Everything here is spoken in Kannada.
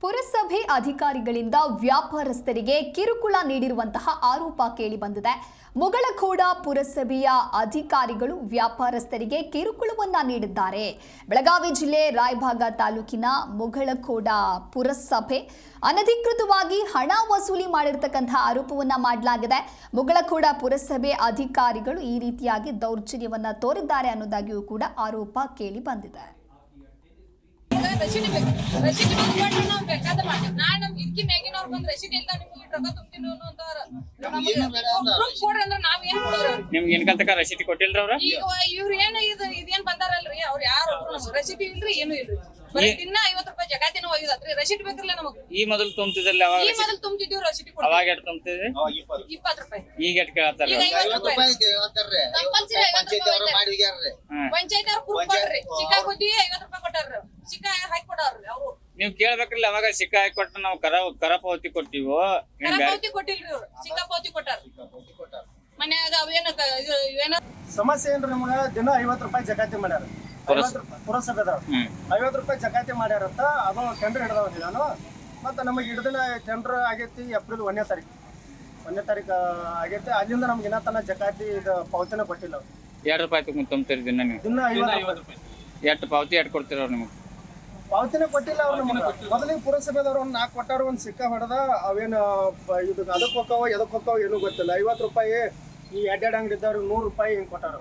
ಪುರಸಭೆ ಅಧಿಕಾರಿಗಳಿಂದ ವ್ಯಾಪಾರಸ್ಥರಿಗೆ ಕಿರುಕುಳ ನೀಡಿರುವಂತಹ ಆರೋಪ ಕೇಳಿಬಂದಿದೆ. ಮುಗಳಖೋಡ ಪುರಸಭೆಯ ಅಧಿಕಾರಿಗಳು ವ್ಯಾಪಾರಸ್ಥರಿಗೆ ಕಿರುಕುಳವನ್ನ ನೀಡಿದ್ದಾರೆ. ಬೆಳಗಾವಿ ಜಿಲ್ಲೆ ರಾಯಭಾಗ ತಾಲೂಕಿನ ಮುಗಳಖೋಡ ಪುರಸಭೆ ಅನಧಿಕೃತವಾಗಿ ಹಣ ವಸೂಲಿ ಮಾಡಿರತಕ್ಕಂತಹ ಆರೋಪವನ್ನ ಮಾಡಲಾಗಿದೆ. ಮುಗಳಖೋಡ ಪುರಸಭೆ ಅಧಿಕಾರಿಗಳು ಈ ರೀತಿಯಾಗಿ ದೌರ್ಜನ್ಯವನ್ನ ತೋರಿದ್ದಾರೆ ಅನ್ನೋದಾಗಿಯೂ ಕೂಡ ಆರೋಪ ಕೇಳಿ ಬಂದಿದೆ. ರಸೀದಿ ಬಂದ್ಬಿಟ್ಟು ನಾವು ಬೇಕಾದ ಮಾಡಿ ನಾನು ಇದಕ್ಕೆ ಮ್ಯಾಗಿನವ್ರು ಬಂದು ರಸೀದಿ ಇಲ್ಲ ನಿಮ್ಗೆ ರೊಕ್ಕ ತುಂಬ್ತೀನಿ ಅಂತಾರ ಕೊಡ್ರಿ ಅಂದ್ರೆ ನಾವ್ ಏನ್ ಕೊಡ್ರಿ ನಿಮ್ಗೆ ಏನ್ಕಂತಕ ರಸೀದಿ ಕೊಟ್ಟಿಲ್ರಿ ಅವ್ರ ಈಗ ಇವ್ರು ಏನು ಇದೇನ್ ಬಂದಾರಲ್ರಿ ಅವ್ರು ಯಾರು ರಸೀದಿ ಇಲ್ರಿ ಏನು ಇಲ್ರಿ ಬರೀ ದಿನ 50 ರೂಪಾಯಿ ಜಗಾತಿನ ಒಯ್ಯುದತ್ರಿ ರಸೀದಿ ಬೇಕ್ರಲ್ಲ ನಮಗ್ ಈ ಮೊದಲು ತುಂಬ್ತಿದ್ರಲ್ಲ ಅವಾಗ ಈ ಮೊದಲು ತುಂಬ್ತಿದ್ದೀವಿ ರಸೀದಿ ಕೊಡ್ತೀವಿ ಅವಾಗ ಎಷ್ಟು ತುಂಬ್ತಿದ್ರಿ 20 ರೂಪಾಯಿ ಈಗ ಎಷ್ಟು ಕೇಳತ್ತಾರ ಈಗ 50 ರೂಪಾಯಿ ಕಂಪಲ್ಸರಿ 50 ರೂಪಾಯಿ ಪಂಚಾಯತ್ ಅವ್ರು ಪ್ರೂಫ್ ಕೊಡ್ರಿ ಸಿಕ್ಕಾ ಕೊಟ್ಟಿ 50 ರೂಪಾಯಿ ಕೊಟ್ಟಾರ್ರಿ ಸಿಕ್ಕಾ ಹಾಕಿ ಕೊಡಾರ್ರಿ ಅವ್ರು ನೀವ್ ಕೇಳ್ಬೇಕಲ್ಲ ಅವಾಗ ಸಿಕ್ಕ ಹಾಕಿ ಕೊಟ್ಟ ನಾವು ಕರ ಪಾವತಿ ಕೊಟ್ಟಿವು ಪಾವತಿ ಕೊಟ್ಟಿಲ್ರಿ ಅವ್ರು ಸಿಕ್ಕಾ ಪಾವತಿ ಕೊಟ್ಟಾರ ಮನ್ಯಾಗ ಅವೇನ ಸಮಸ್ಯೆ ಏನ್ರಿ ನಮಗ ದಿನ 50 ರೂಪಾಯಿ ಜಕಾತಿ ಮಾಡ್ಯಾರ ಪುರಸಭೆದವ್ರು 50 ರೂಪಾಯಿ ಜಕಾತಿ ಮಾಡ್ಯಾರಂತ ಅದು ಟೆಂಡರ್ ಹಿಡ್ದವ್ರಿ ನಾನು ಮತ್ತೆ ನಮಗೆ ಹಿಡ್ದಿನ ಟೆಂಡರ್ ಆಗೈತಿ ಏಪ್ರಿಲ್ 1ನೇ ತಾರೀಕು ಆಗೈತಿ. ಅಲ್ಲಿಂದ ನಮ್ಗೆ ಇನ್ನ ತನ ಜಕಾತಿ ಇದು ಪಾವತಿನ ಕೊಟ್ಟಿಲ್ಲ ಅವ್ರು. 2 ರೂಪಾಯಿ ತುಂಬ್ತೀರಿ ದಿನ ನೀವು ದಿನ 50 ರೂಪಾಯಿ ಎಷ್ಟು ಪಾವತಿ ಎಷ್ಟು ಕೊಡ್ತೀರ ಅವ್ರು ನಿಮಗೆ ಪಾವತಿನೇ ಕೊಟ್ಟಿಲ್ಲ ಅವ್ರು ನಮಗೆ. ಮೊದಲಿಗೆ ಪುರಸಭೆದವ್ರು ಒಂದು 4 ಕೊಟ್ಟಾರ, ಒಂದು ಸಿಕ್ಕ ಹೊಡೆದ ಅವೇನು ಇದು ಅದಕ್ಕೆ ಹೋಗ್ತಾವ ಎದಕ್ಕೆ ಹೋಗ್ತಾವ ಏನೂ ಗೊತ್ತಿಲ್ಲ. 50 ರೂಪಾಯಿ ಈ ಅಡ್ಡಾಡ ಅಂಗಡಿ ಇದ್ದವ್ರಿಗೆ 100 ರೂಪಾಯಿ ಹಿಂಗೆ ಕೊಟ್ಟಾರ.